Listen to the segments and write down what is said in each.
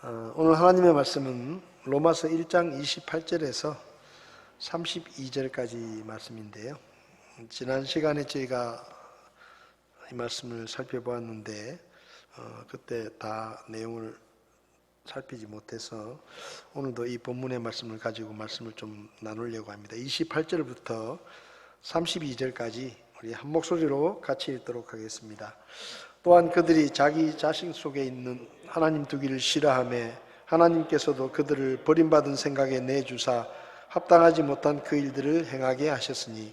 오늘 하나님의 말씀은 로마서 1장 28절에서 32절까지 말씀인데요. 지난 시간에 저희가 이 말씀을 살펴보았는데 그때 다 내용을 살피지 못해서 오늘도 이 본문의 말씀을 가지고 말씀을 좀 나누려고 합니다. 28절부터 32절까지 우리 한 목소리로 같이 읽도록 하겠습니다. 또한 그들이 자기 자신 속에 있는 하나님 두기를 싫어하며 하나님께서도 그들을 버림받은 생각에 내주사 합당하지 못한 그 일들을 행하게 하셨으니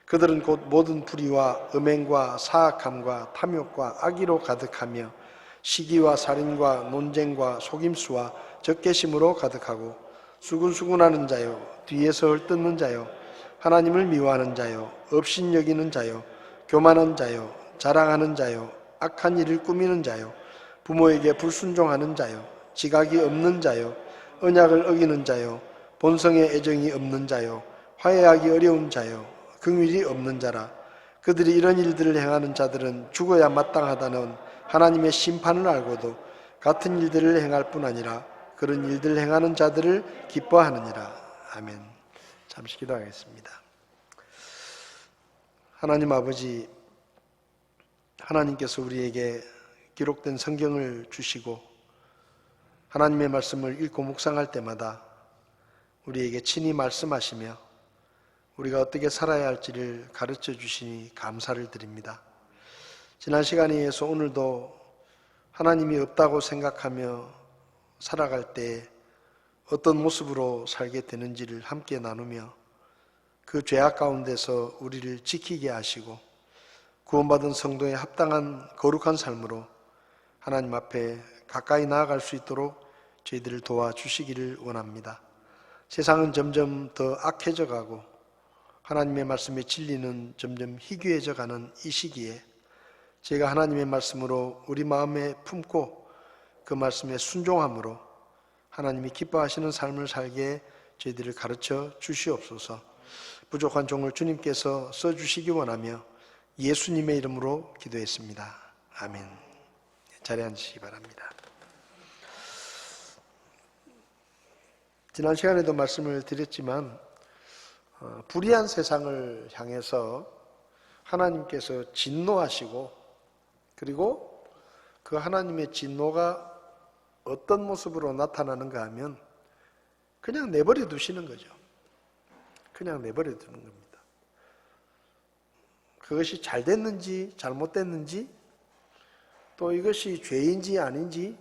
그들은 곧 모든 불의와 음행과 사악함과 탐욕과 악의로 가득하며 시기와 살인과 논쟁과 속임수와 적개심으로 가득하고 수군수군하는 자요 뒤에서 헐뜯는 자요 하나님을 미워하는 자요 업신여기는 자요 교만한 자요 자랑하는 자요 악한 일을 꾸미는 자요 부모에게 불순종하는 자요 지각이 없는 자요 언약을 어기는 자요 본성의 애정이 없는 자요 화해하기 어려운 자요 긍휼이 없는 자라. 그들이 이런 일들을 행하는 자들은 죽어야 마땅하다는 하나님의 심판을 알고도 같은 일들을 행할 뿐 아니라 그런 일들을 행하는 자들을 기뻐하느니라. 아멘. 잠시 기도하겠습니다. 하나님 아버지, 하나님께서 우리에게 기록된 성경을 주시고 하나님의 말씀을 읽고 묵상할 때마다 우리에게 친히 말씀하시며 우리가 어떻게 살아야 할지를 가르쳐 주시니 감사를 드립니다. 지난 시간에 이어서 오늘도 하나님이 없다고 생각하며 살아갈 때 어떤 모습으로 살게 되는지를 함께 나누며 그 죄악 가운데서 우리를 지키게 하시고 구원받은 성도의 합당한 거룩한 삶으로 하나님 앞에 가까이 나아갈 수 있도록 저희들을 도와주시기를 원합니다. 세상은 점점 더 악해져 가고 하나님의 말씀의 진리는 점점 희귀해져 가는 이 시기에 제가 하나님의 말씀으로 우리 마음에 품고 그 말씀에 순종함으로 하나님이 기뻐하시는 삶을 살게 저희들을 가르쳐 주시옵소서. 부족한 종을 주님께서 써주시기 원하며 예수님의 이름으로 기도했습니다. 아멘. 자리에 앉으시기 바랍니다. 지난 시간에도 말씀을 드렸지만 불의한 세상을 향해서 하나님께서 진노하시고 그리고 그 하나님의 진노가 어떤 모습으로 나타나는가 하면 그냥 내버려 두시는 거죠. 그냥 내버려 두는 겁니다. 그것이 잘 됐는지 잘못됐는지 또 이것이 죄인지 아닌지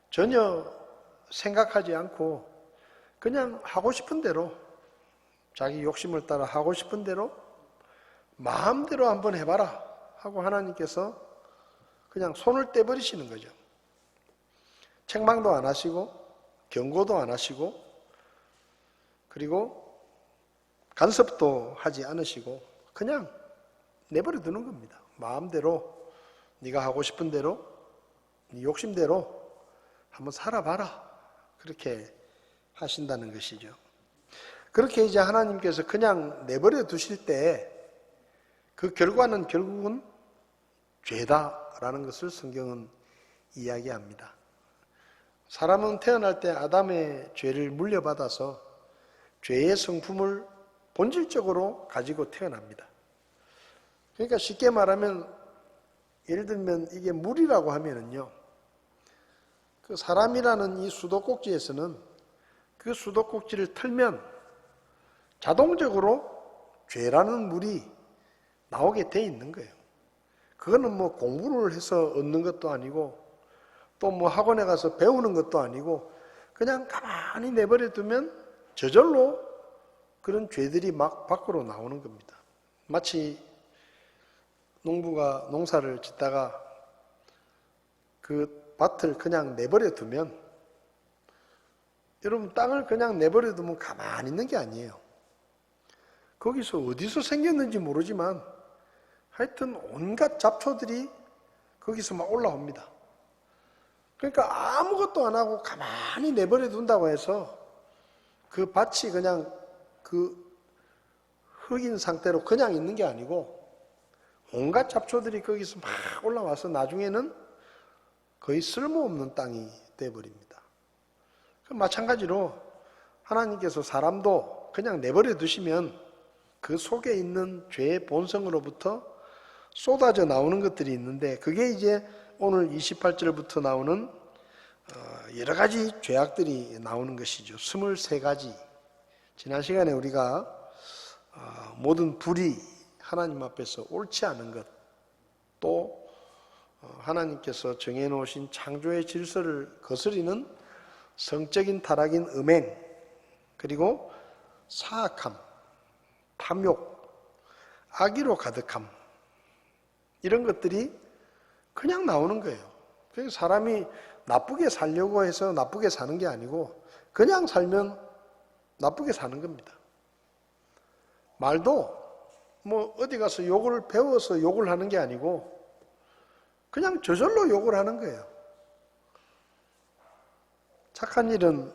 전혀 생각하지 않고 그냥 하고 싶은 대로 자기 욕심을 따라 하고 싶은 대로 마음대로 한번 해봐라 하고 하나님께서 그냥 손을 떼버리시는 거죠. 책망도 안 하시고 경고도 안 하시고 그리고 간섭도 하지 않으시고 그냥 내버려 두는 겁니다. 마음대로 네가 하고 싶은 대로 네 욕심대로 한번 살아봐라 그렇게 하신다는 것이죠. 그렇게 이제 하나님께서 그냥 내버려 두실 때 그 결과는 결국은 죄다라는 것을 성경은 이야기합니다. 사람은 태어날 때 아담의 죄를 물려받아서 죄의 성품을 본질적으로 가지고 태어납니다. 그러니까 쉽게 말하면 예를 들면 이게 물이라고 하면은요, 그 사람이라는 이 수도꼭지에서는 그 수도꼭지를 틀면 자동적으로 죄라는 물이 나오게 돼 있는 거예요. 그거는 뭐 공부를 해서 얻는 것도 아니고 또 뭐 학원에 가서 배우는 것도 아니고 그냥 가만히 내버려 두면 저절로 그런 죄들이 막 밖으로 나오는 겁니다. 마치 농부가 농사를 짓다가 그 밭을 그냥 내버려 두면 여러분 땅을 그냥 내버려 두면 가만히 있는 게 아니에요. 거기서 어디서 생겼는지 모르지만 하여튼 온갖 잡초들이 거기서 막 올라옵니다. 그러니까 아무것도 안 하고 가만히 내버려 둔다고 해서 그 밭이 그냥 그 흙인 상태로 그냥 있는 게 아니고 온갖 잡초들이 거기서 막 올라와서 나중에는 거의 쓸모없는 땅이 되어버립니다. 마찬가지로 하나님께서 사람도 그냥 내버려 두시면 그 속에 있는 죄의 본성으로부터 쏟아져 나오는 것들이 있는데, 그게 이제 오늘 28절부터 나오는 여러 가지 죄악들이 나오는 것이죠. 23가지. 지난 시간에 우리가 모든 불의, 하나님 앞에서 옳지 않은 것, 또 하나님께서 정해놓으신 창조의 질서를 거스리는 성적인 타락인 음행, 그리고 사악함, 탐욕, 악의로 가득함, 이런 것들이 그냥 나오는 거예요. 그래서 사람이 나쁘게 살려고 해서 나쁘게 사는 게 아니고 그냥 살면 나쁘게 사는 겁니다. 말도 뭐 어디 가서 욕을 배워서 욕을 하는 게 아니고 그냥 저절로 욕을 하는 거예요. 착한 일은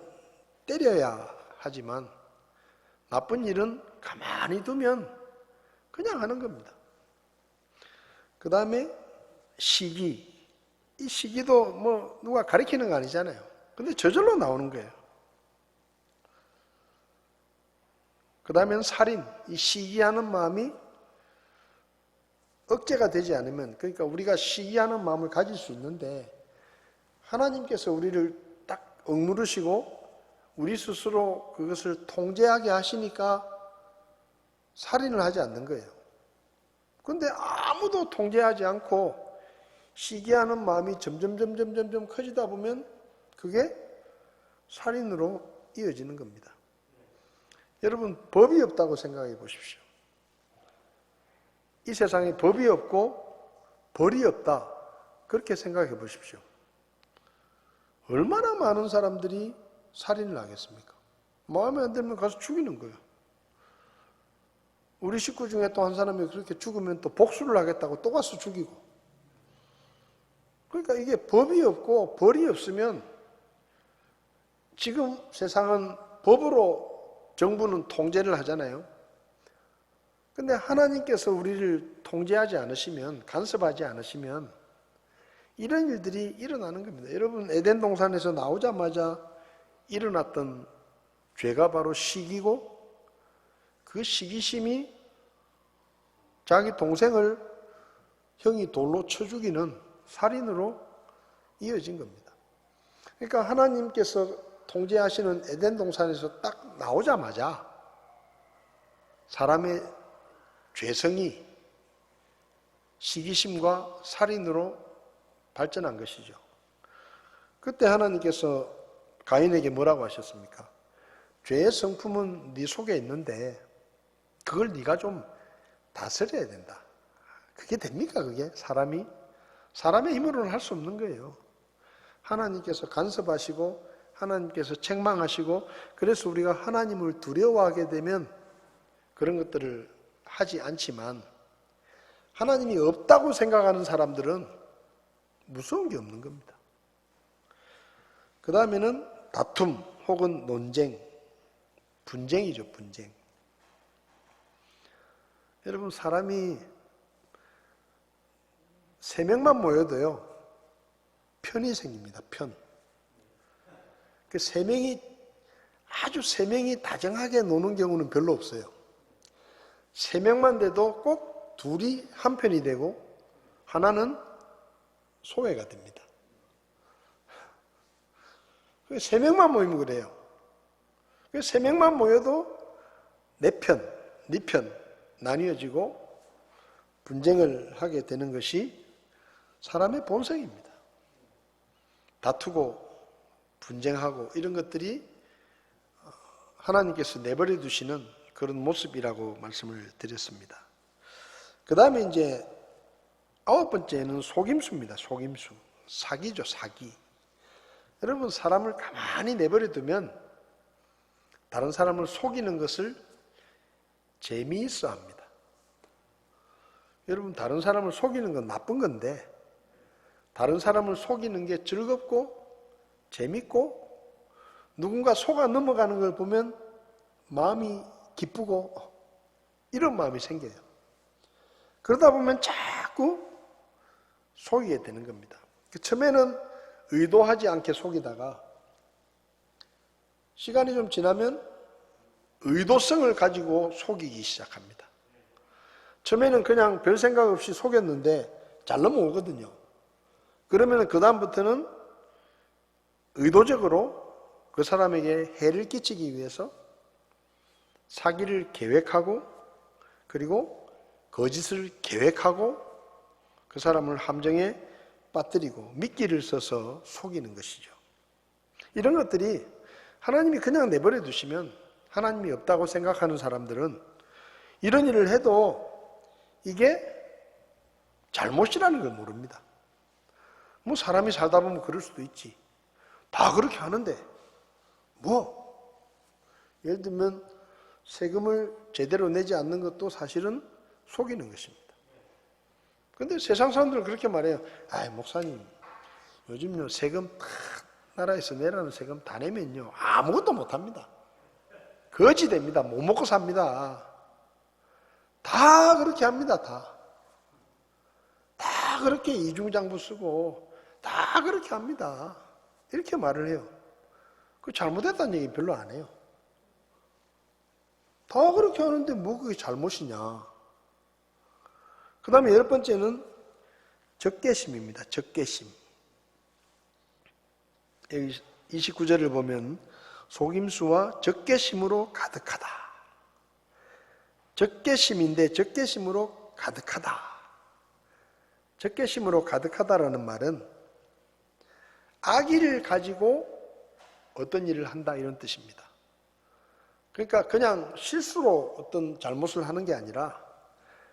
때려야 하지만 나쁜 일은 가만히 두면 그냥 하는 겁니다. 그 다음에 시기. 이 시기도 뭐 누가 가르치는 거 아니잖아요. 근데 저절로 나오는 거예요. 그 다음에는 살인. 이 시기하는 마음이 억제가 되지 않으면, 그러니까 우리가 시기하는 마음을 가질 수 있는데 하나님께서 우리를 딱 억누르시고 우리 스스로 그것을 통제하게 하시니까 살인을 하지 않는 거예요. 그런데 아무도 통제하지 않고 시기하는 마음이 점점 커지다 보면 그게 살인으로 이어지는 겁니다. 여러분, 법이 없다고 생각해 보십시오. 이 세상에 법이 없고 벌이 없다, 그렇게 생각해 보십시오. 얼마나 많은 사람들이 살인을 하겠습니까? 마음에 안 들면 가서 죽이는 거예요. 우리 식구 중에 또 한 사람이 그렇게 죽으면 또 복수를 하겠다고 또 가서 죽이고. 그러니까 이게 법이 없고 벌이 없으면, 지금 세상은 법으로 정부는 통제를 하잖아요. 근데 하나님께서 우리를 통제하지 않으시면, 간섭하지 않으시면 이런 일들이 일어나는 겁니다. 여러분, 에덴 동산에서 나오자마자 일어났던 죄가 바로 시기고, 그 시기심이 자기 동생을 형이 돌로 쳐 죽이는 살인으로 이어진 겁니다. 그러니까 하나님께서 통제하시는 에덴 동산에서 딱 나오자마자 사람의 죄성이 시기심과 살인으로 발전한 것이죠. 그때 하나님께서 가인에게 뭐라고 하셨습니까? 죄의 성품은 네 속에 있는데 그걸 네가 좀 다스려야 된다. 그게 됩니까? 그게 사람의 힘으로는 할 수 없는 거예요. 하나님께서 간섭하시고 하나님께서 책망하시고, 그래서 우리가 하나님을 두려워하게 되면 그런 것들을 하지 않지만, 하나님이 없다고 생각하는 사람들은 무서운 게 없는 겁니다. 그 다음에는 다툼 혹은 논쟁, 분쟁이죠, 분쟁. 여러분, 사람이 3명만 모여도요, 편이 생깁니다, 편. 그 3명이, 아주 3명이 다정하게 노는 경우는 별로 없어요. 3명만 돼도 꼭 둘이 한 편이 되고, 하나는 소외가 됩니다. 3명만 모이면 그래요. 3명만 모여도 내 편, 네 편 나뉘어지고 분쟁을 하게 되는 것이 사람의 본성입니다. 다투고 분쟁하고 이런 것들이 하나님께서 내버려 두시는 그런 모습이라고 말씀을 드렸습니다. 그 다음에 이제 9번째는 속임수입니다. 속임수. 사기죠, 사기. 여러분, 사람을 가만히 내버려 두면 다른 사람을 속이는 것을 재미있어 합니다. 여러분, 다른 사람을 속이는 건 나쁜 건데, 다른 사람을 속이는 게 즐겁고 재밌고, 누군가 속아 넘어가는 걸 보면 마음이 기쁘고 이런 마음이 생겨요. 그러다 보면 자꾸 속이게 되는 겁니다. 처음에는 의도하지 않게 속이다가 시간이 좀 지나면 의도성을 가지고 속이기 시작합니다. 처음에는 그냥 별 생각 없이 속였는데 잘 넘어오거든요. 그러면 그 다음부터는 의도적으로 그 사람에게 해를 끼치기 위해서 사기를 계획하고 그리고 거짓을 계획하고 그 사람을 함정에 빠뜨리고 미끼를 써서 속이는 것이죠. 이런 것들이 하나님이 그냥 내버려 두시면 하나님이 없다고 생각하는 사람들은 이런 일을 해도 이게 잘못이라는 걸 모릅니다. 뭐 사람이 살다 보면 그럴 수도 있지. 다 그렇게 하는데 뭐 예를 들면 세금을 제대로 내지 않는 것도 사실은 속이는 것입니다. 그런데 세상 사람들은 그렇게 말해요. 아, 목사님 요즘요 세금 다 나라에서 내라는 세금 다 내면요 아무것도 못합니다. 거지 됩니다. 못 먹고 삽니다. 다 그렇게 합니다. 다 그렇게 이중장부 쓰고 다 그렇게 합니다. 이렇게 말을 해요. 그 잘못했다는 얘기 별로 안 해요. 다 그렇게 하는데 뭐 그게 잘못이냐. 그 다음에 10번째는 적개심입니다. 적개심. 여기 29절을 보면 속임수와 적개심으로 가득하다. 적개심인데 적개심으로 가득하다. 적개심으로 가득하다라는 말은 악의를 가지고 어떤 일을 한다 이런 뜻입니다. 그러니까 그냥 실수로 어떤 잘못을 하는 게 아니라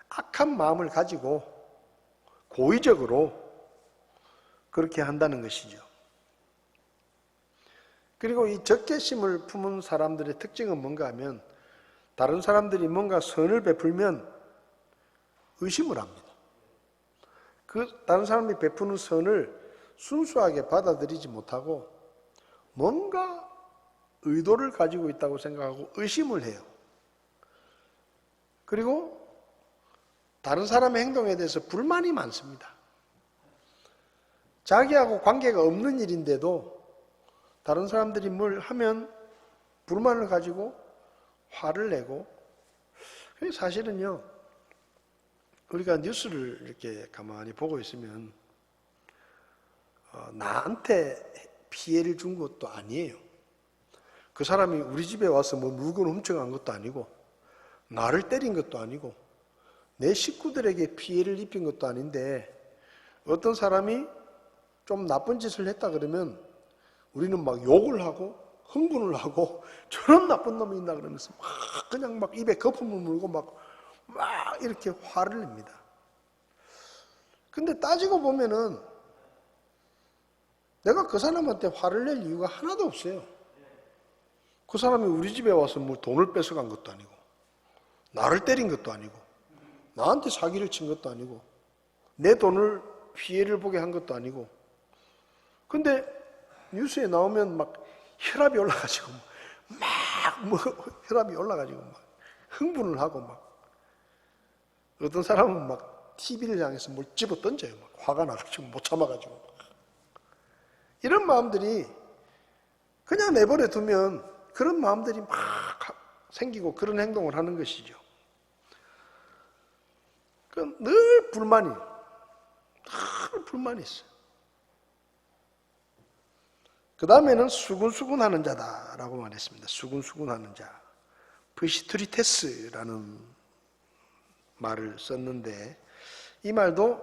악한 마음을 가지고 고의적으로 그렇게 한다는 것이죠. 그리고 이 적개심을 품은 사람들의 특징은 뭔가 하면 다른 사람들이 뭔가 선을 베풀면 의심을 합니다. 그 다른 사람이 베푸는 선을 순수하게 받아들이지 못하고 뭔가 의도를 가지고 있다고 생각하고 의심을 해요. 그리고 다른 사람의 행동에 대해서 불만이 많습니다. 자기하고 관계가 없는 일인데도 다른 사람들이 뭘 하면 불만을 가지고 화를 내고, 사실은요 우리가 뉴스를 이렇게 가만히 보고 있으면 나한테 피해를 준 것도 아니에요. 그 사람이 우리 집에 와서 뭐 물건 훔쳐간 것도 아니고 나를 때린 것도 아니고 내 식구들에게 피해를 입힌 것도 아닌데 어떤 사람이 좀 나쁜 짓을 했다 그러면 우리는 막 욕을 하고 흥분을 하고 저런 나쁜 놈이 있나 그러면서 막 그냥 막 입에 거품을 물고 막 이렇게 화를 냅니다. 근데 따지고 보면은 내가 그 사람한테 화를 낼 이유가 하나도 없어요. 그 사람이 우리 집에 와서 뭐 돈을 뺏어간 것도 아니고 나를 때린 것도 아니고 나한테 사기를 친 것도 아니고 내 돈을 피해를 보게 한 것도 아니고 근데 뉴스에 나오면 막 혈압이 올라가지고 혈압이 올라가지고 막 흥분을 하고 막 어떤 사람은 막 TV를 향해서 뭘 집어 던져요. 막 화가 나가지고 못 참아가지고 막. 이런 마음들이 그냥 내버려 두면 그런 마음들이 막 생기고 그런 행동을 하는 것이죠. 늘 불만이 있어요. 그 다음에는 수군수군하는 자다라고 말했습니다. 수군수군하는 자. 프시트리테스라는 말을 썼는데 이 말도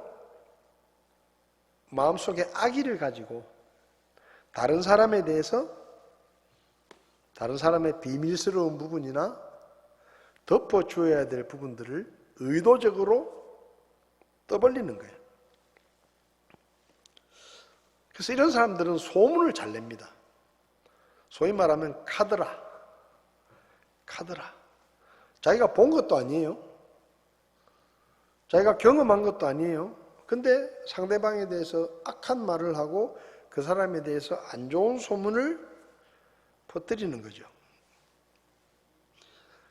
마음속에 악의를 가지고 다른 사람에 대해서 다른 사람의 비밀스러운 부분이나 덮어줘야 될 부분들을 의도적으로 떠벌리는 거예요. 그래서 이런 사람들은 소문을 잘 냅니다. 소위 말하면 카드라. 자기가 본 것도 아니에요. 자기가 경험한 것도 아니에요. 근데 상대방에 대해서 악한 말을 하고 그 사람에 대해서 안 좋은 소문을 퍼뜨리는 거죠.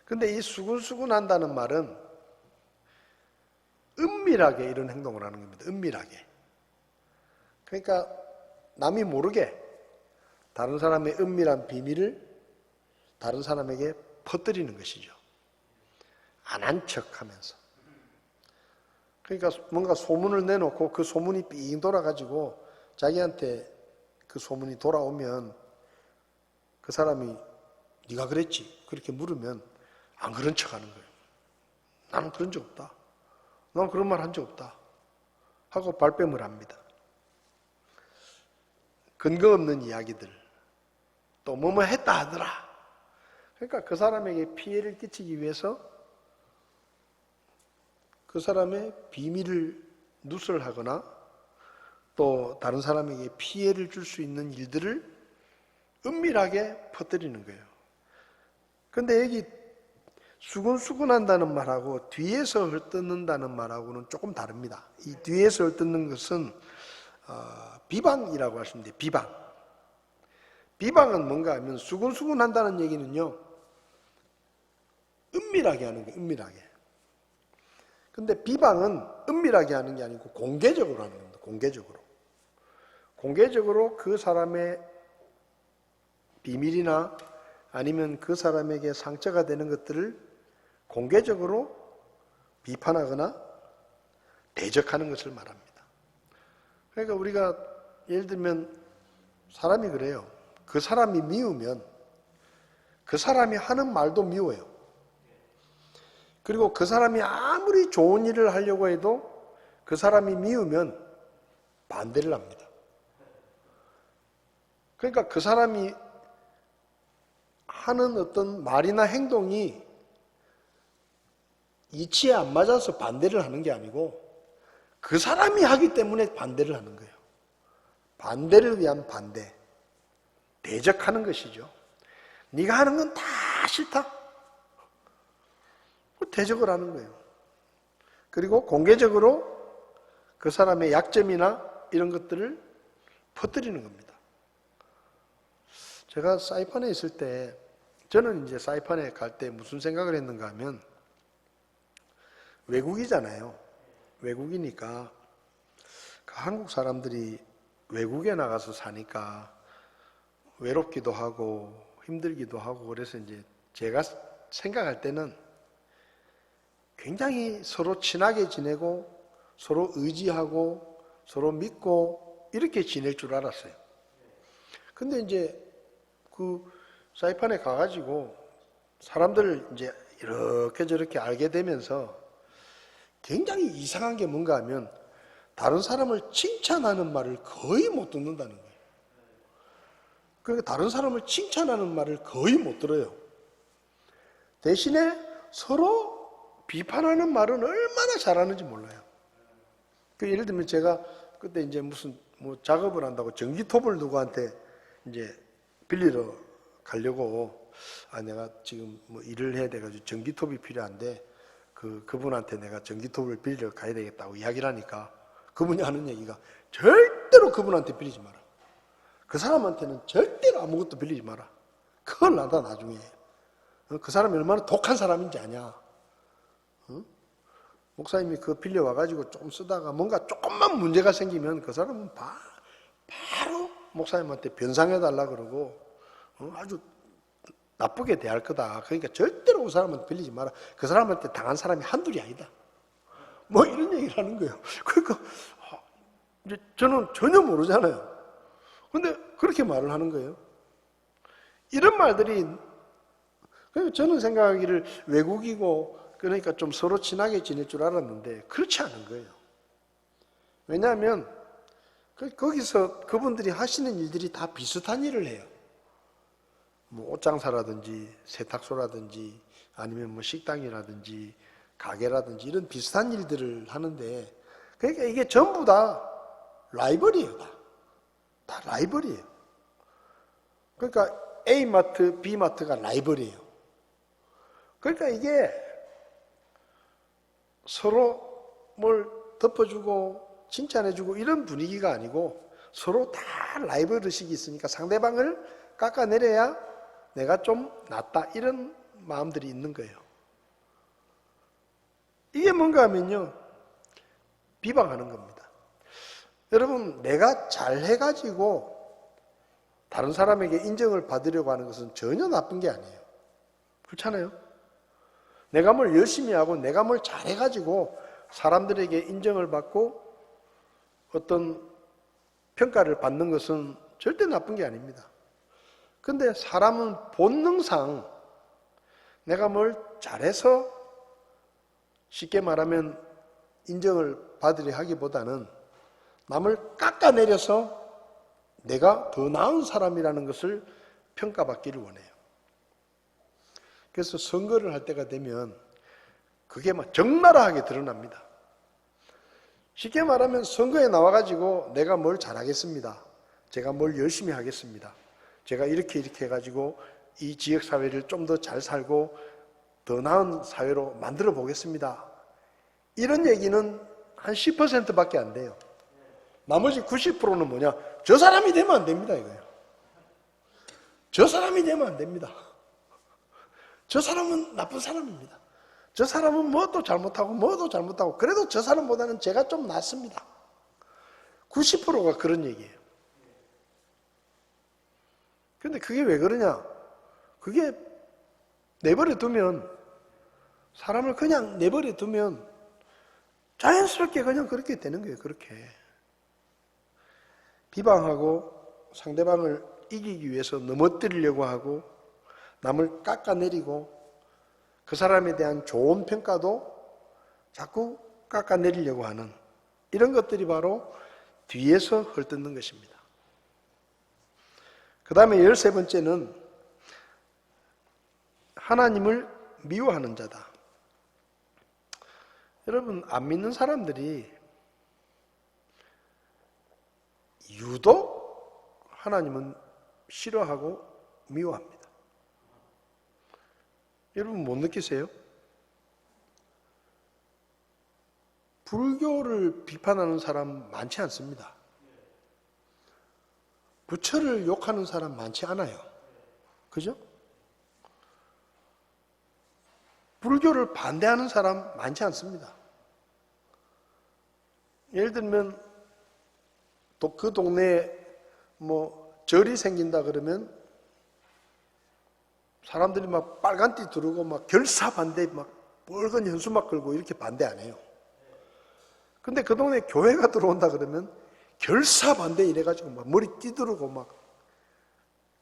근데 이 수군수군한다는 말은 은밀하게 이런 행동을 하는 겁니다. 은밀하게. 그러니까 남이 모르게 다른 사람의 은밀한 비밀을 다른 사람에게 퍼뜨리는 것이죠. 안 한 척하면서. 그러니까 뭔가 소문을 내놓고 그 소문이 삥 돌아가지고 자기한테 그 소문이 돌아오면 그 사람이 네가 그랬지? 그렇게 물으면 안 그런 척하는 거예요. 나는 그런 적 없다. 나는 그런 말 한 적 없다. 하고 발뺌을 합니다. 근거 없는 이야기들. 또 뭐뭐 했다 하더라. 그러니까 그 사람에게 피해를 끼치기 위해서 그 사람의 비밀을 누설하거나 또 다른 사람에게 피해를 줄 수 있는 일들을 은밀하게 퍼뜨리는 거예요. 근데 여기 수근수근한다는 말하고 뒤에서 헐뜯는다는 말하고는 조금 다릅니다. 이 뒤에서 헐뜯는 것은 비방이라고 하시면 돼요. 비방. 비방은 뭔가 하면 수근수근한다는 얘기는요. 은밀하게 하는 거예요. 은밀하게. 근데 비방은 은밀하게 하는 게 아니고 공개적으로 하는 겁니다. 공개적으로. 공개적으로 그 사람의 비밀이나 아니면 그 사람에게 상처가 되는 것들을 공개적으로 비판하거나 대적하는 것을 말합니다. 그러니까 우리가 예를 들면 사람이 그래요. 그 사람이 미우면 그 사람이 하는 말도 미워요. 그리고 그 사람이 아무리 좋은 일을 하려고 해도 그 사람이 미우면 반대를 합니다. 그러니까 그 사람이 하는 어떤 말이나 행동이 이치에 안 맞아서 반대를 하는 게 아니고 그 사람이 하기 때문에 반대를 하는 거예요. 반대를 위한 반대. 대적하는 것이죠. 네가 하는 건 다 싫다. 대적을 하는 거예요. 그리고 공개적으로 그 사람의 약점이나 이런 것들을 퍼뜨리는 겁니다. 제가 사이판에 있을 때 저는 이제 사이판에 갈 때 무슨 생각을 했는가 하면 외국이잖아요. 외국이니까 한국 사람들이 외국에 나가서 사니까 외롭기도 하고 힘들기도 하고 그래서 이제 제가 생각할 때는 굉장히 서로 친하게 지내고 서로 의지하고 서로 믿고 이렇게 지낼 줄 알았어요. 근데 이제 그 사이판에 가가지고 사람들을 이제 이렇게 저렇게 알게 되면서 굉장히 이상한 게 뭔가 하면 다른 사람을 칭찬하는 말을 거의 못 듣는다는 거예요. 그러니까 다른 사람을 칭찬하는 말을 거의 못 들어요. 대신에 서로 비판하는 말은 얼마나 잘하는지 몰라요. 그 예를 들면 제가 그때 이제 무슨 뭐 작업을 한다고 전기톱을 누구한테 이제 빌리러 가려고 내가 지금 뭐 일을 해야 돼가지고 전기톱이 필요한데 그분한테 내가 전기톱을 빌리러 가야 되겠다고 이야기를 하니까 그분이 하는 얘기가 절대로 그분한테 빌리지 마라. 그 사람한테는 절대로 아무것도 빌리지 마라. 그걸 나다 나중에. 그 사람이 얼마나 독한 사람인지 아냐. 목사님이 그거 빌려와가지고 조금 쓰다가 뭔가 조금만 문제가 생기면 그 사람은 바로 목사님한테 변상해달라 그러고 아주 나쁘게 대할 거다. 그러니까 절대로 그 사람한테 빌리지 마라. 그 사람한테 당한 사람이 한둘이 아니다. 뭐 이런 얘기를 하는 거예요. 그러니까 이제 저는 전혀 모르잖아요. 근데 그렇게 말을 하는 거예요. 이런 말들이 그러니까 저는 생각하기를 외국이고 그러니까 좀 서로 친하게 지낼 줄 알았는데 그렇지 않은 거예요. 왜냐하면 거기서 그분들이 하시는 일들이 다 비슷한 일을 해요. 뭐 옷장사라든지 세탁소라든지 아니면 뭐 식당이라든지 가게라든지 이런 비슷한 일들을 하는데 그러니까 이게 전부 다 라이벌이에요. 다 라이벌이에요. 그러니까 A마트, B마트가 라이벌이에요. 그러니까 이게 서로 뭘 덮어주고 칭찬해주고 이런 분위기가 아니고 서로 다 라이벌 의식이 있으니까 상대방을 깎아내려야 내가 좀 낫다 이런 마음들이 있는 거예요. 이게 뭔가 하면요 비방하는 겁니다. 여러분 내가 잘해가지고 다른 사람에게 인정을 받으려고 하는 것은 전혀 나쁜 게 아니에요. 그렇잖아요? 내가 뭘 열심히 하고 내가 뭘 잘해가지고 사람들에게 인정을 받고 어떤 평가를 받는 것은 절대 나쁜 게 아닙니다. 근데 사람은 본능상 내가 뭘 잘해서 쉽게 말하면 인정을 받으려 하기보다는 남을 깎아내려서 내가 더 나은 사람이라는 것을 평가받기를 원해요. 그래서 선거를 할 때가 되면 그게 막 적나라하게 드러납니다. 쉽게 말하면 선거에 나와가지고 내가 뭘 잘하겠습니다. 제가 뭘 열심히 하겠습니다. 제가 이렇게 해가지고 이 지역사회를 좀 더 잘 살고 더 나은 사회로 만들어 보겠습니다. 이런 얘기는 한 10%밖에 안 돼요. 나머지 90%는 뭐냐? 저 사람이 되면 안 됩니다, 이거예요. 저 사람이 되면 안 됩니다. 저 사람은 나쁜 사람입니다. 저 사람은 뭐도 잘못하고 그래도 저 사람보다는 제가 좀 낫습니다. 90%가 그런 얘기예요. 근데 그게 왜 그러냐? 그게 내버려 두면, 사람을 그냥 내버려 두면 자연스럽게 그냥 그렇게 되는 거예요. 그렇게 비방하고 상대방을 이기기 위해서 넘어뜨리려고 하고 남을 깎아내리고 그 사람에 대한 좋은 평가도 자꾸 깎아내리려고 하는 이런 것들이 바로 뒤에서 헐뜯는 것입니다. 그 다음에 13번째는 하나님을 미워하는 자다. 여러분, 안 믿는 사람들이 유독 하나님은 싫어하고 미워합니다. 여러분 못 느끼세요? 불교를 비판하는 사람 많지 않습니다. 부처를 욕하는 사람 많지 않아요. 그죠? 불교를 반대하는 사람 많지 않습니다. 예를 들면 또 그 동네에 뭐 절이 생긴다 그러면 사람들이 막 빨간띠 두르고 막 결사 반대 막 붉은 현수막 걸고 이렇게 반대 안 해요. 근데 그 동네에 교회가 들어온다 그러면 결사 반대 이래가지고 막 머리 띠두르고 막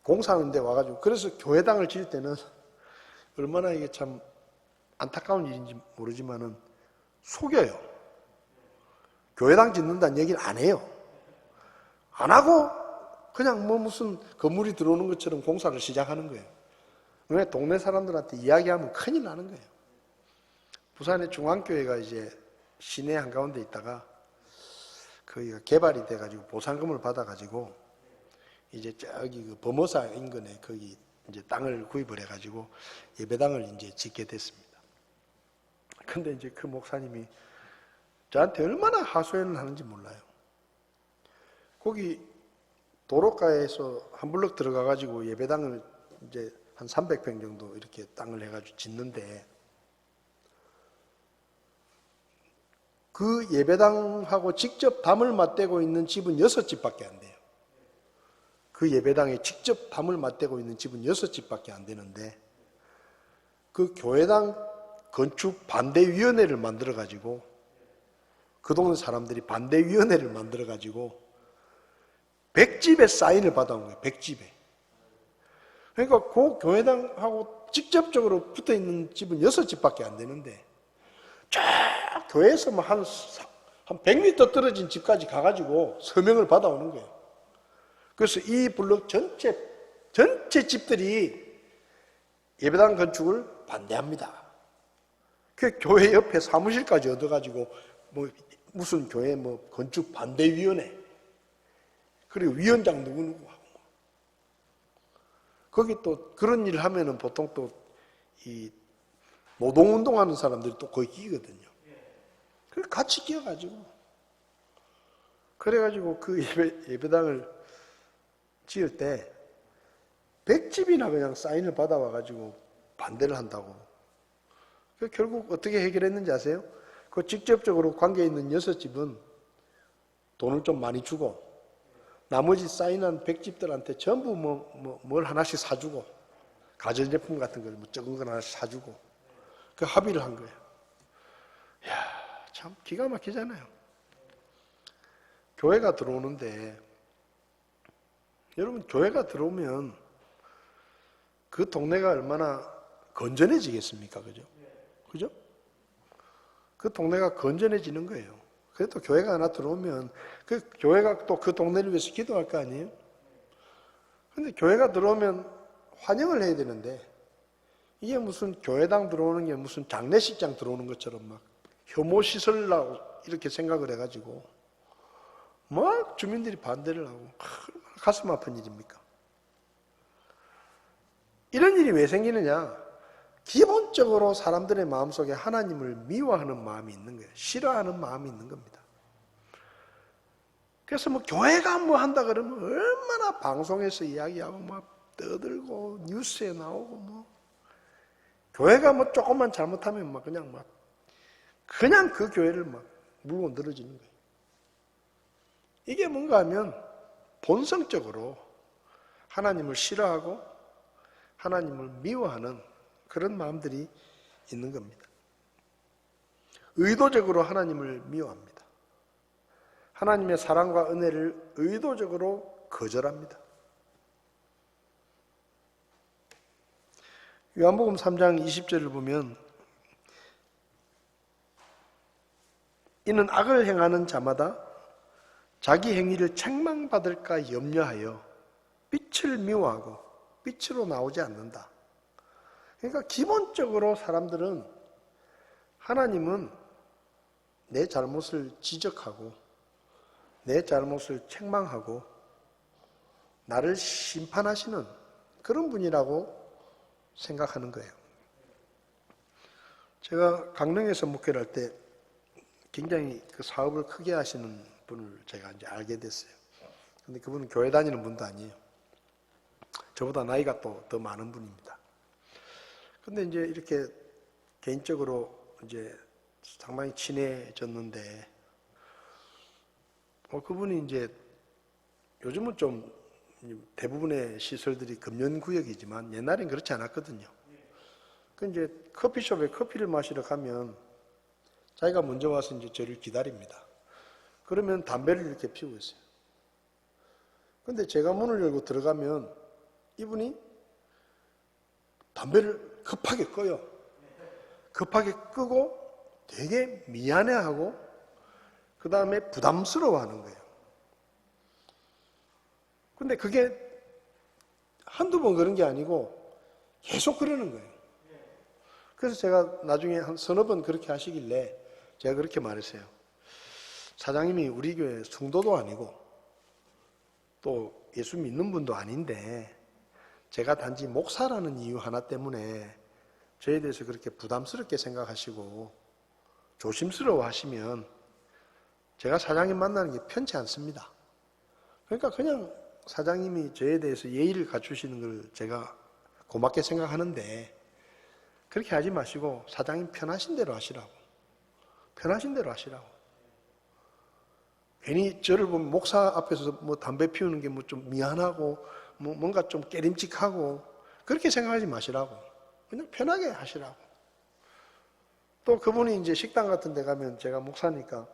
공사하는 데 와가지고, 그래서 교회당을 지을 때는 얼마나 이게 참 안타까운 일인지 모르지만은 속여요. 교회당 짓는다는 얘기를 안 해요. 안 하고 그냥 뭐 무슨 건물이 들어오는 것처럼 공사를 시작하는 거예요. 왜? 동네 사람들한테 이야기하면 큰일 나는 거예요. 부산의 중앙교회가 이제 시내 한가운데 있다가 거기가 개발이 돼가지고 보상금을 받아가지고 이제 저기 그 범어사 인근에 거기 이제 땅을 구입을 해가지고 예배당을 이제 짓게 됐습니다. 근데 이제 그 목사님이 저한테 얼마나 하소연을 하는지 몰라요. 거기 도로가에서 한 블럭 들어가가지고 예배당을 이제 한 300평 정도 이렇게 땅을 해가지고 짓는데 그 예배당하고 직접 담을 맞대고 있는 집은 6집밖에 안 돼요. 그 예배당에 직접 담을 맞대고 있는 집은 6집밖에 안 되는데 그 교회당 건축 반대위원회를 만들어가지고 그 동네 사람들이 반대위원회를 만들어가지고 100집의 사인을 받아온 거예요. 100집에. 그러니까 그 교회당하고 직접적으로 붙어있는 집은 6집밖에 안 되는데 쫙 교회에서 한 100m 떨어진 집까지 가가지고 서명을 받아오는 거예요. 그래서 이 블록 전체 집들이 예배당 건축을 반대합니다. 그 교회 옆에 사무실까지 얻어가지고 뭐 무슨 교회 뭐 건축 반대위원회 그리고 위원장 누구누구 하고 거기 또 그런 일을 하면은 보통 또 이 노동운동하는 사람들이 또 거기 끼거든요. 그래서 같이 끼어가지고 그래가지고 그 예배당을 지을 때 100집이나 그냥 사인을 받아와가지고 반대를 한다고. 결국 어떻게 해결했는지 아세요? 그 직접적으로 관계 있는 6집은 돈을 좀 많이 주고 나머지 사인한 백집들한테 전부 뭘 하나씩 사주고, 가전제품 같은 걸 적은 걸 하나씩 사주고, 그 합의를 한 거예요. 이야, 참 기가 막히잖아요. 교회가 들어오는데, 여러분, 교회가 들어오면 그 동네가 얼마나 건전해지겠습니까? 그죠? 그죠? 그 동네가 건전해지는 거예요. 그래도 교회가 하나 들어오면 그 교회가 또 그 동네를 위해서 기도할 거 아니에요? 근데 교회가 들어오면 환영을 해야 되는데, 이게 무슨 교회당 들어오는 게 무슨 장례식장 들어오는 것처럼 막 혐오시설라고 이렇게 생각을 해가지고 막 주민들이 반대를 하고, 얼마나 가슴 아픈 일입니까? 이런 일이 왜 생기느냐? 기본적으로 사람들의 마음속에 하나님을 미워하는 마음이 있는 거예요. 싫어하는 마음이 있는 겁니다. 그래서 뭐 교회가 뭐 한다 그러면 얼마나 방송에서 이야기하고 막 떠들고 뉴스에 나오고, 뭐 교회가 뭐 조금만 잘못하면 막 그냥 그 교회를 막 물고 늘어지는 거예요. 이게 뭔가 하면 본성적으로 하나님을 싫어하고 하나님을 미워하는 그런 마음들이 있는 겁니다. 의도적으로 하나님을 미워합니다. 하나님의 사랑과 은혜를 의도적으로 거절합니다. 요한복음 3장 20절을 보면, 이는 악을 행하는 자마다 자기 행위를 책망받을까 염려하여 빛을 미워하고 빛으로 나오지 않는다. 그러니까 기본적으로 사람들은 하나님은 내 잘못을 지적하고 내 잘못을 책망하고 나를 심판하시는 그런 분이라고 생각하는 거예요. 제가 강릉에서 목회를 할 때 굉장히 그 사업을 크게 하시는 분을 제가 이제 알게 됐어요. 근데 그분은 교회 다니는 분도 아니에요. 저보다 나이가 또 더 많은 분입니다. 근데 이제 이렇게 개인적으로 이제 상당히 친해졌는데, 그분이 이제 요즘은 좀 대부분의 시설들이 금연구역이지만 옛날엔 그렇지 않았거든요. 그 이제 커피숍에 커피를 마시러 가면 자기가 먼저 와서 이제 저를 기다립니다. 그러면 담배를 이렇게 피우고 있어요. 근데 제가 문을 열고 들어가면 이분이 담배를 급하게 꺼요. 급하게 끄고 되게 미안해하고 그 다음에 부담스러워하는 거예요. 근데 그게 한두 번 그런 게 아니고 계속 그러는 거예요. 그래서 제가 나중에 한 서너 번 그렇게 하시길래 제가 그렇게 말했어요. 사장님이 우리 교회 성도도 아니고 또 예수 믿는 분도 아닌데 제가 단지 목사라는 이유 하나 때문에 저에 대해서 그렇게 부담스럽게 생각하시고 조심스러워 하시면 제가 사장님 만나는 게 편치 않습니다. 그러니까 그냥 사장님이 저에 대해서 예의를 갖추시는 걸 제가 고맙게 생각하는데 그렇게 하지 마시고 사장님 편하신 대로 하시라고. 편하신 대로 하시라고. 괜히 저를 보면 목사 앞에서 뭐 담배 피우는 게 뭐 좀 미안하고 뭐 뭔가 좀 깨림칙하고 그렇게 생각하지 마시라고. 그냥 편하게 하시라고. 또 그분이 이제 식당 같은 데 가면 제가 목사니까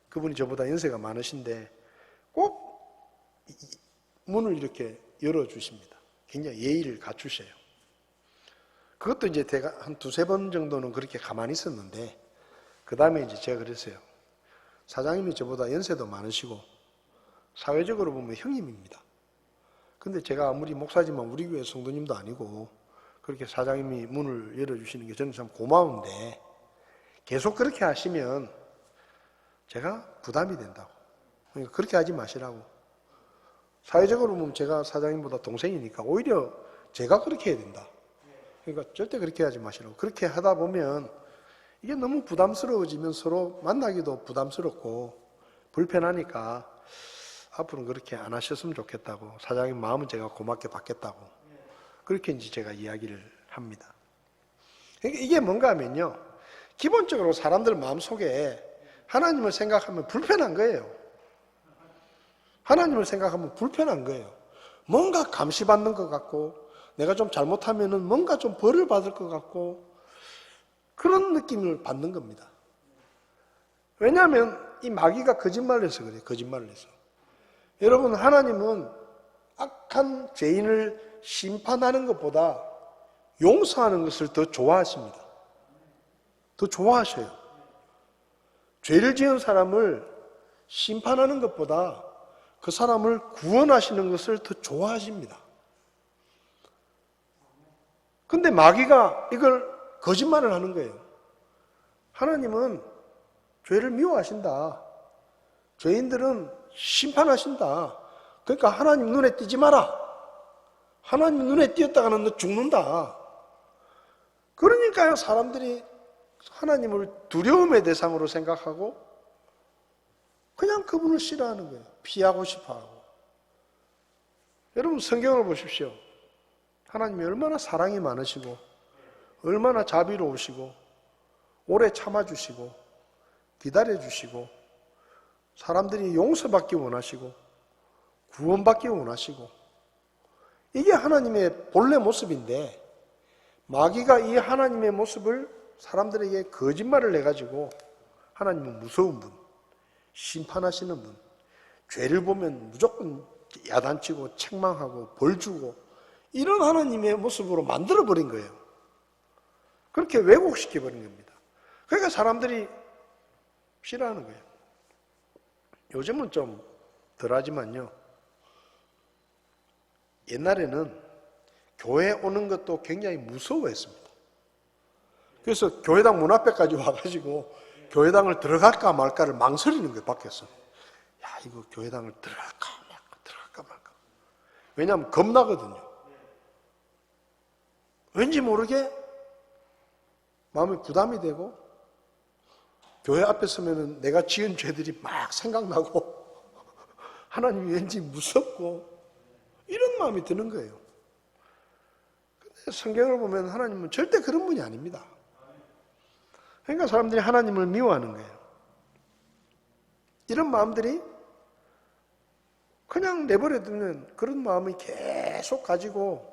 그분이 저보다 연세가 많으신데 꼭 문을 이렇게 열어주십니다. 굉장히 예의를 갖추셔요. 그것도 이제 제가 한 두세 번 정도는 그렇게 가만히 있었는데 그 다음에 이제 제가 그랬어요. 사장님이 저보다 연세도 많으시고 사회적으로 보면 형님입니다. 근데 제가 아무리 목사지만 우리 교회 성도님도 아니고 그렇게 사장님이 문을 열어주시는 게 저는 참 고마운데 계속 그렇게 하시면 제가 부담이 된다고. 그러니까 그렇게 하지 마시라고. 사회적으로 보면 제가 사장님보다 동생이니까 오히려 제가 그렇게 해야 된다. 그러니까 절대 그렇게 하지 마시라고. 그렇게 하다 보면 이게 너무 부담스러워지면 서로 만나기도 부담스럽고 불편하니까 앞으로는 그렇게 안 하셨으면 좋겠다고. 사장님 마음은 제가 고맙게 받겠다고. 그렇게 이제 제가 이야기를 합니다. 이게 뭔가 하면요. 기본적으로 사람들 마음속에 하나님을 생각하면 불편한 거예요. 하나님을 생각하면 불편한 거예요. 뭔가 감시받는 것 같고, 내가 좀 잘못하면은 뭔가 좀 벌을 받을 것 같고, 그런 느낌을 받는 겁니다. 왜냐하면 이 마귀가 거짓말을 해서 그래요. 거짓말을 해서. 여러분, 하나님은 악한 죄인을 심판하는 것보다 용서하는 것을 더 좋아하십니다. 더 좋아하셔요. 죄를 지은 사람을 심판하는 것보다 그 사람을 구원하시는 것을 더 좋아하십니다. 근데 마귀가 이걸 거짓말을 하는 거예요. 하나님은 죄를 미워하신다. 죄인들은 심판하신다. 그러니까 하나님 눈에 띄지 마라. 하나님 눈에 띄었다가는 너 죽는다. 그러니까요, 사람들이 하나님을 두려움의 대상으로 생각하고 그냥 그분을 싫어하는 거예요. 피하고 싶어 하고. 여러분, 성경을 보십시오. 하나님이 얼마나 사랑이 많으시고, 얼마나 자비로우시고, 오래 참아주시고, 기다려주시고, 사람들이 용서받기 원하시고, 구원받기 원하시고, 이게 하나님의 본래 모습인데, 마귀가 이 하나님의 모습을 사람들에게 거짓말을 해가지고, 하나님은 무서운 분, 심판하시는 분, 죄를 보면 무조건 야단치고 책망하고 벌 주고 이런 하나님의 모습으로 만들어버린 거예요. 그렇게 왜곡시켜버린 겁니다. 그러니까 사람들이 싫어하는 거예요. 요즘은 좀 덜하지만요. 옛날에는 교회 오는 것도 굉장히 무서워했습니다. 그래서 교회당 문 앞에까지 와가지고 교회당을 들어갈까 말까를 망설이는 거예요, 밖에서. 야, 이거 교회당을 들어갈까 말까. 왜냐하면 겁나거든요. 왠지 모르게 마음에 부담이 되고, 교회 앞에 서면은 내가 지은 죄들이 막 생각나고, 하나님이 왠지 무섭고, 이런 마음이 드는 거예요. 근데 성경을 보면 하나님은 절대 그런 분이 아닙니다. 그러니까 사람들이 하나님을 미워하는 거예요. 이런 마음들이 그냥 내버려두면 그런 마음이 계속 가지고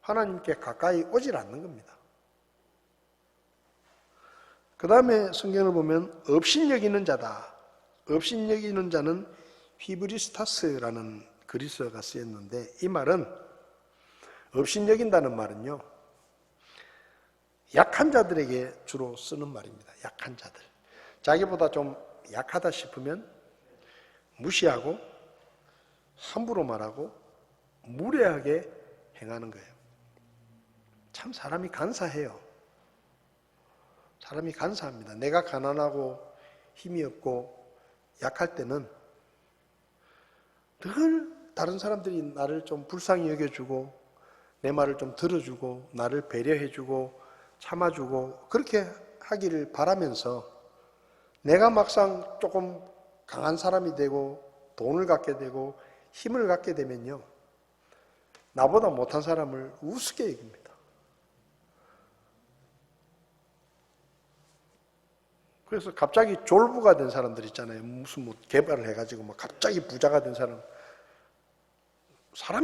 하나님께 가까이 오질 않는 겁니다. 그 다음에 성경을 보면 업신여기는 자다. 업신여기는 자는 히브리스타스라는 그리스어가 쓰였는데, 이 말은 업신여긴다는 말은요, 약한 자들에게 주로 쓰는 말입니다. 약한 자들. 자기보다 좀 약하다 싶으면 무시하고 함부로 말하고 무례하게 행하는 거예요. 참 사람이 간사해요. 사람이 간사합니다. 내가 가난하고 힘이 없고 약할 때는 늘 다른 사람들이 나를 좀 불쌍히 여겨주고 내 말을 좀 들어주고 나를 배려해주고 참아주고 그렇게 하기를 바라면서 내가 막상 조금 강한 사람이 되고 돈을 갖게 되고 힘을 갖게 되면요, 나보다 못한 사람을 우습게 여깁니다. 그래서 갑자기 졸부가 된 사람들 있잖아요. 무슨 뭐 개발을 해가지고 막 갑자기 부자가 된 사람이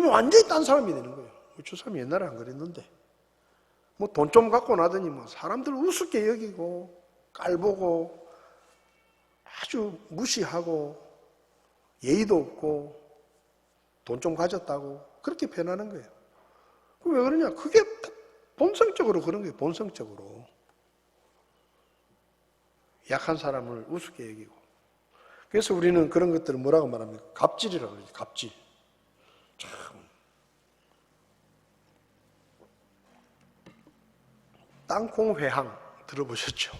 완전히 딴 사람이 되는 거예요. 저 사람이 옛날에 안 그랬는데 뭐 돈 좀 갖고 나더니 뭐 사람들 우습게 여기고 깔보고 아주 무시하고 예의도 없고 돈 좀 가졌다고 그렇게 변하는 거예요. 왜 그러냐? 그게 본성적으로 그런 거예요. 본성적으로. 약한 사람을 우습게 여기고. 그래서 우리는 그런 것들을 뭐라고 말합니까? 갑질이라고 그러죠. 갑질. 참. 땅콩 회항 들어보셨죠?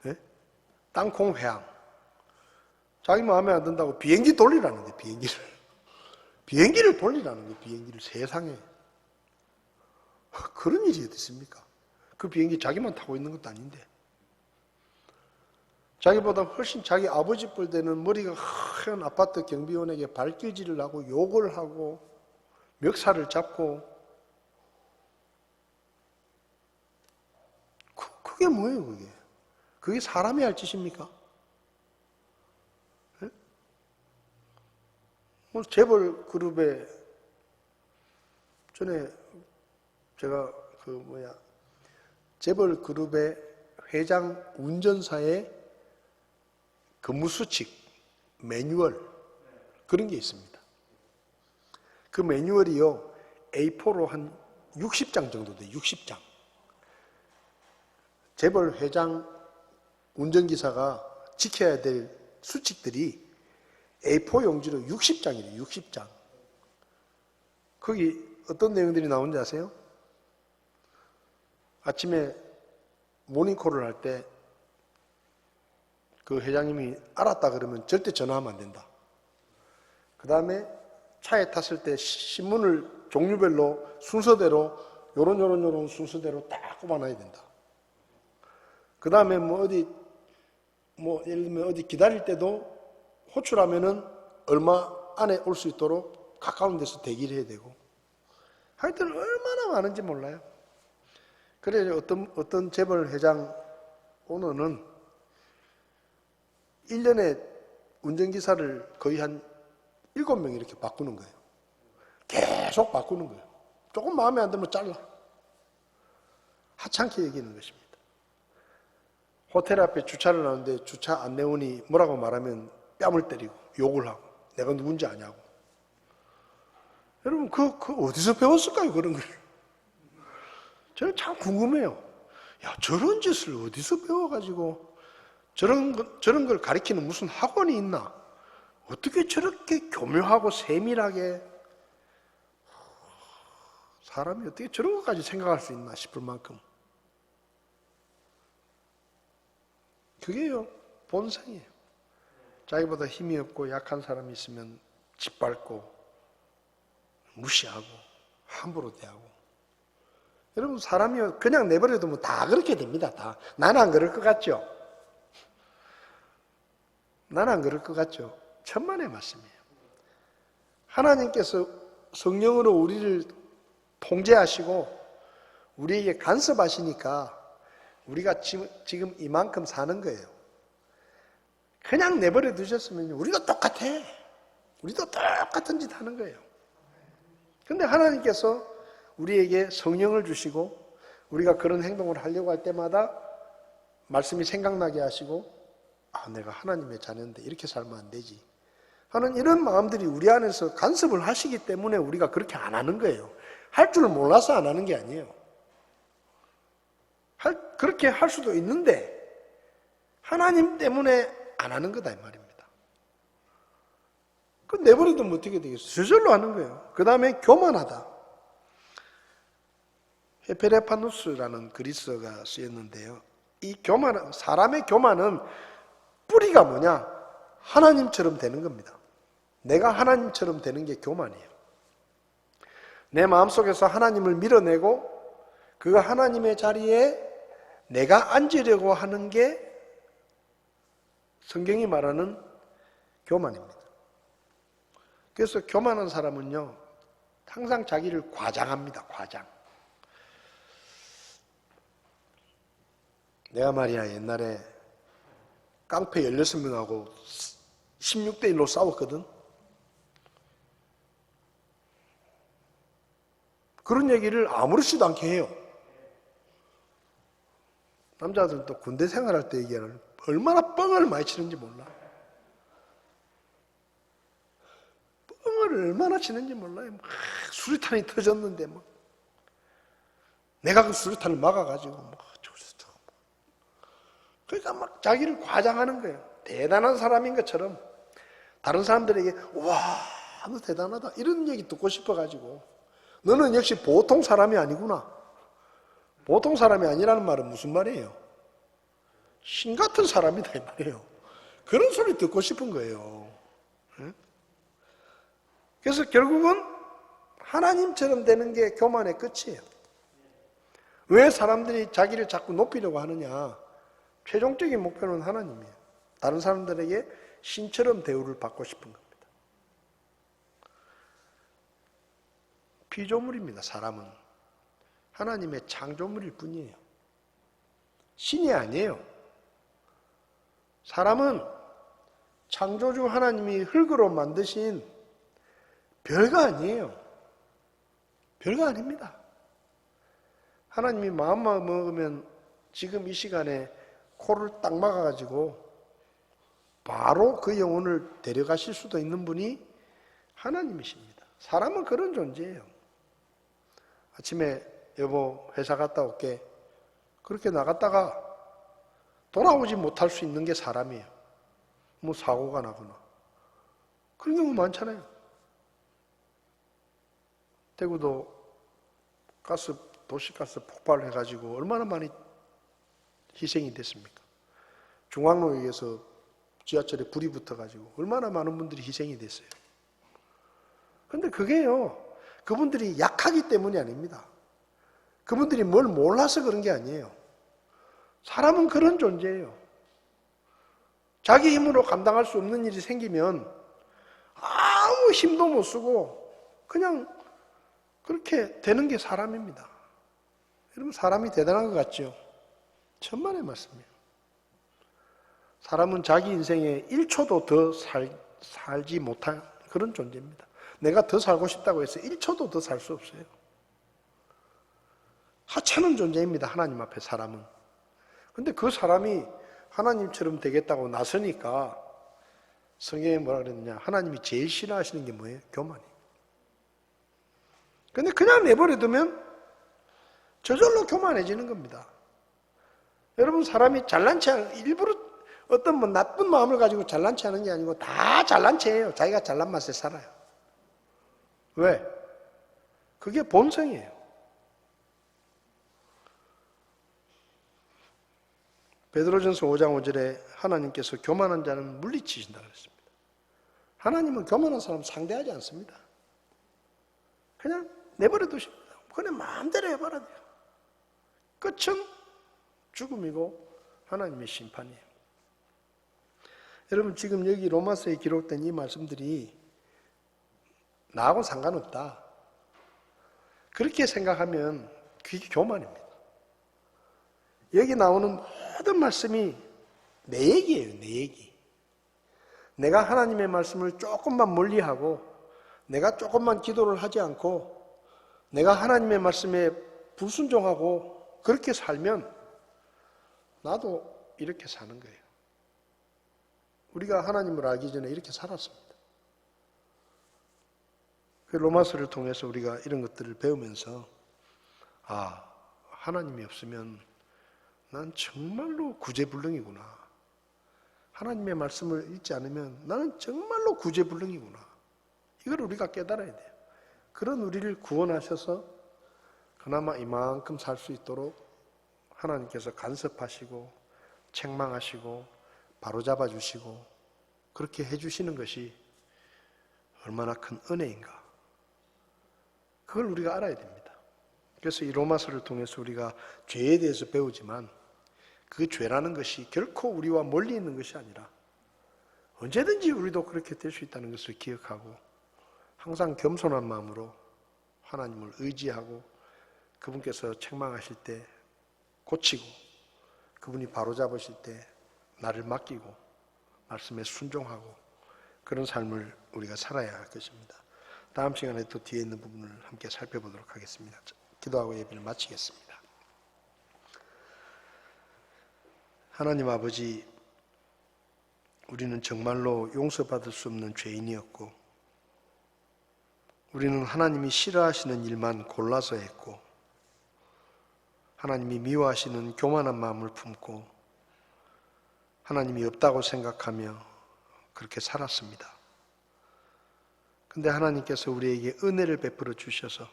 네? 땅콩 회항. 자기 마음에 안 든다고 비행기 돌리라는 데 비행기를 돌리라는 게 비행기를 세상에. 그런 일이 어디 있습니까? 그 비행기 자기만 타고 있는 것도 아닌데. 자기보다 훨씬 자기 아버지 뻘 되는 머리가 하얀 아파트 경비원에게 발길질을 하고 욕을 하고 멱살을 잡고. 그게 뭐예요, 그게? 그게 사람이 할 짓입니까? 네? 재벌 그룹에 전에 제가 재벌 그룹의 회장 운전사의 근무 수칙, 매뉴얼 그런 게 있습니다. 그 매뉴얼이요 A4로 한 60장 정도 돼요. 60장. 재벌 회장 운전기사가 지켜야 될 수칙들이 A4 용지로 60장이래요. 60장. 거기 어떤 내용들이 나오는지 아세요? 아침에 모닝콜을 할 때 그 회장님이 알았다 그러면 절대 전화하면 안 된다. 그 다음에 차에 탔을 때 신문을 종류별로 순서대로 요런 순서대로 딱 꼽아놔야 된다. 그 다음에 예를 들면 어디 기다릴 때도 호출하면은 얼마 안에 올 수 있도록 가까운 데서 대기를 해야 되고 하여튼 얼마나 많은지 몰라요. 그래 어떤 재벌 회장 오너는 1년에 운전기사를 거의 한 7명 이렇게 바꾸는 거예요. 계속 바꾸는 거예요. 조금 마음에 안 들면 잘라. 하찮게 여기는 것입니다. 호텔 앞에 주차를 하는데 주차 안내원이 뭐라고 말하면 뺨을 때리고 욕을 하고 내가 누군지 아냐고. 여러분 그 어디서 배웠을까요? 그런 걸. 저는 참 궁금해요. 야 저런 짓을 어디서 배워가지고 저런 걸 가리키는 무슨 학원이 있나? 어떻게 저렇게 교묘하고 세밀하게 사람이 어떻게 저런 것까지 생각할 수 있나 싶을 만큼 그게요 본성이에요. 자기보다 힘이 없고 약한 사람이 있으면 짓밟고 무시하고 함부로 대하고. 여러분 사람이 그냥 내버려두면 뭐 다 그렇게 됩니다. 다. 나는 안 그럴 것 같죠? 나는 안 그럴 것 같죠? 천만의 말씀이에요. 하나님께서 성령으로 우리를 통제하시고 우리에게 간섭하시니까 우리가 지금 이만큼 사는 거예요. 그냥 내버려 두셨으면 우리도 똑같아. 우리도 똑같은 짓 하는 거예요. 근데 하나님께서 우리에게 성령을 주시고 우리가 그런 행동을 하려고 할 때마다 말씀이 생각나게 하시고 내가 하나님의 자녀인데 이렇게 살면 안 되지 하는 이런 마음들이 우리 안에서 간섭을 하시기 때문에 우리가 그렇게 안 하는 거예요. 할 줄 몰라서 안 하는 게 아니에요. 그렇게 할 수도 있는데 하나님 때문에 안 하는 거다 이 말입니다. 그 내버려두면 어떻게 되겠어요? 저절로 하는 거예요. 그 다음에 교만하다. 헤페레파누스라는 그리스어가 쓰였는데요. 이 사람의 교만은 뿌리가 뭐냐? 하나님처럼 되는 겁니다. 내가 하나님처럼 되는 게 교만이에요. 내 마음속에서 하나님을 밀어내고 그 하나님의 자리에 내가 앉으려고 하는 게 성경이 말하는 교만입니다. 그래서 교만한 사람은요 항상 자기를 과장합니다. 과장. 내가 말이야 옛날에 깡패 16명하고 16대 1로 싸웠거든. 그런 얘기를 아무렇지도 않게 해요. 남자들은 또 군대 생활할 때 얘기하는 얼마나 뻥을 많이 치는지 몰라. 뻥을 얼마나 치는지 몰라요. 막 수류탄이 터졌는데 막 내가 그 수류탄을 막아가지고 막 그러니까 막 자기를 과장하는 거예요. 대단한 사람인 것처럼 다른 사람들에게 와, 너 대단하다 이런 얘기 듣고 싶어가지고 너는 역시 보통 사람이 아니구나. 보통 사람이 아니라는 말은 무슨 말이에요? 신 같은 사람이다 이 말이에요. 그런 소리 듣고 싶은 거예요. 그래서 결국은 하나님처럼 되는 게 교만의 끝이에요. 왜 사람들이 자기를 자꾸 높이려고 하느냐? 최종적인 목표는 하나님이에요. 다른 사람들에게 신처럼 대우를 받고 싶은 겁니다. 피조물입니다. 사람은 하나님의 창조물일 뿐이에요. 신이 아니에요. 사람은 창조주 하나님이 흙으로 만드신 별거 아니에요. 별거 아닙니다. 하나님이 마음만 먹으면 지금 이 시간에 코를 딱 막아가지고 바로 그 영혼을 데려가실 수도 있는 분이 하나님이십니다. 사람은 그런 존재예요. 아침에 여보 회사 갔다 올게. 그렇게 나갔다가 돌아오지 못할 수 있는 게 사람이에요. 뭐 사고가 나거나. 그런 경우 많잖아요. 대구도 도시가스 폭발해가지고 얼마나 많이 희생이 됐습니까? 중앙로역에서 지하철에 불이 붙어가지고 얼마나 많은 분들이 희생이 됐어요. 그런데 그게요, 그분들이 약하기 때문이 아닙니다. 그분들이 뭘 몰라서 그런 게 아니에요. 사람은 그런 존재예요. 자기 힘으로 감당할 수 없는 일이 생기면 아무 힘도 못 쓰고 그냥 그렇게 되는 게 사람입니다. 여러분, 사람이 대단한 것 같죠? 천만의 말씀이에요. 사람은 자기 인생에 1초도 더 살지 못한 그런 존재입니다. 내가 더 살고 싶다고 해서 1초도 더 살 수 없어요. 하찮은 존재입니다. 하나님 앞에 사람은. 근데 그 사람이 하나님처럼 되겠다고 나서니까 성경에 뭐라 그랬느냐, 하나님이 제일 싫어하시는 게 뭐예요? 교만이에요. 근데 그냥 내버려두면 저절로 교만해지는 겁니다. 여러분, 사람이 잘난 체 일부러 어떤 뭐 나쁜 마음을 가지고 잘난 체 하는 게 아니고 다 잘난 체예요. 자기가 잘난 맛에 살아요. 왜? 그게 본성이에요. 베드로전서 5장 5절에 하나님께서 교만한 자는 물리치신다 그랬습니다. 하나님은 교만한 사람 상대하지 않습니다. 그냥 내버려 두십니다. 그냥 마음대로 해봐라 돼요. 끝은 죽음이고 하나님의 심판이에요. 여러분, 지금 여기 로마서에 기록된 이 말씀들이 나하고 상관없다, 그렇게 생각하면 그게 교만입니다. 여기 나오는 모든 말씀이 내 얘기예요. 내 얘기. 내가 하나님의 말씀을 조금만 멀리하고 내가 조금만 기도를 하지 않고 내가 하나님의 말씀에 불순종하고 그렇게 살면 나도 이렇게 사는 거예요. 우리가 하나님을 알기 전에 이렇게 살았습니다. 그 로마서를 통해서 우리가 이런 것들을 배우면서 하나님이 없으면 난 정말로 구제불능이구나. 하나님의 말씀을 읽지 않으면 나는 정말로 구제불능이구나. 이걸 우리가 깨달아야 돼요. 그런 우리를 구원하셔서 그나마 이만큼 살 수 있도록 하나님께서 간섭하시고 책망하시고 바로잡아 주시고 그렇게 해주시는 것이 얼마나 큰 은혜인가. 그걸 우리가 알아야 됩니다. 그래서 이 로마서를 통해서 우리가 죄에 대해서 배우지만 그 죄라는 것이 결코 우리와 멀리 있는 것이 아니라 언제든지 우리도 그렇게 될 수 있다는 것을 기억하고 항상 겸손한 마음으로 하나님을 의지하고 그분께서 책망하실 때 고치고 그분이 바로잡으실 때 나를 맡기고 말씀에 순종하고 그런 삶을 우리가 살아야 할 것입니다. 다음 시간에 또 뒤에 있는 부분을 함께 살펴보도록 하겠습니다. 기도하고 예배를 마치겠습니다. 하나님 아버지, 우리는 정말로 용서받을 수 없는 죄인이었고 우리는 하나님이 싫어하시는 일만 골라서 했고 하나님이 미워하시는 교만한 마음을 품고 하나님이 없다고 생각하며 그렇게 살았습니다. 근데 하나님께서 우리에게 은혜를 베풀어 주셔서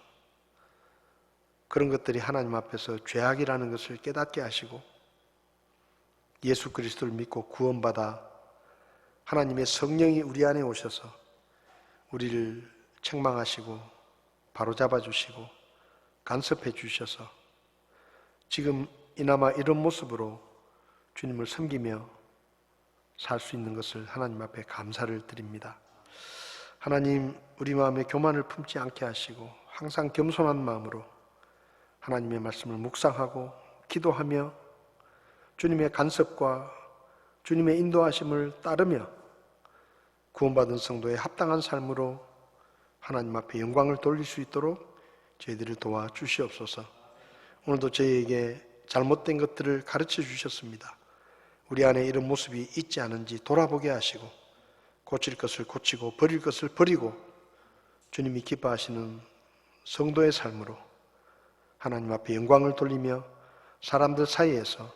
그런 것들이 하나님 앞에서 죄악이라는 것을 깨닫게 하시고 예수 그리스도를 믿고 구원받아 하나님의 성령이 우리 안에 오셔서 우리를 책망하시고 바로잡아 주시고 간섭해 주셔서 지금 이나마 이런 모습으로 주님을 섬기며 살 수 있는 것을 하나님 앞에 감사를 드립니다. 하나님, 우리 마음에 교만을 품지 않게 하시고 항상 겸손한 마음으로 하나님의 말씀을 묵상하고 기도하며 주님의 간섭과 주님의 인도하심을 따르며 구원받은 성도의 합당한 삶으로 하나님 앞에 영광을 돌릴 수 있도록 저희들을 도와주시옵소서. 오늘도 저희에게 잘못된 것들을 가르쳐 주셨습니다. 우리 안에 이런 모습이 있지 않은지 돌아보게 하시고 고칠 것을 고치고 버릴 것을 버리고 주님이 기뻐하시는 성도의 삶으로 하나님 앞에 영광을 돌리며 사람들 사이에서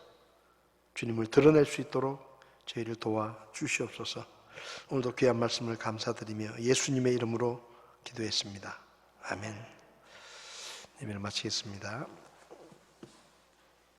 주님을 드러낼 수 있도록 저희를 도와주시옵소서. 오늘도 귀한 말씀을 감사드리며 예수님의 이름으로 기도했습니다. 아멘. 예배를 마치겠습니다.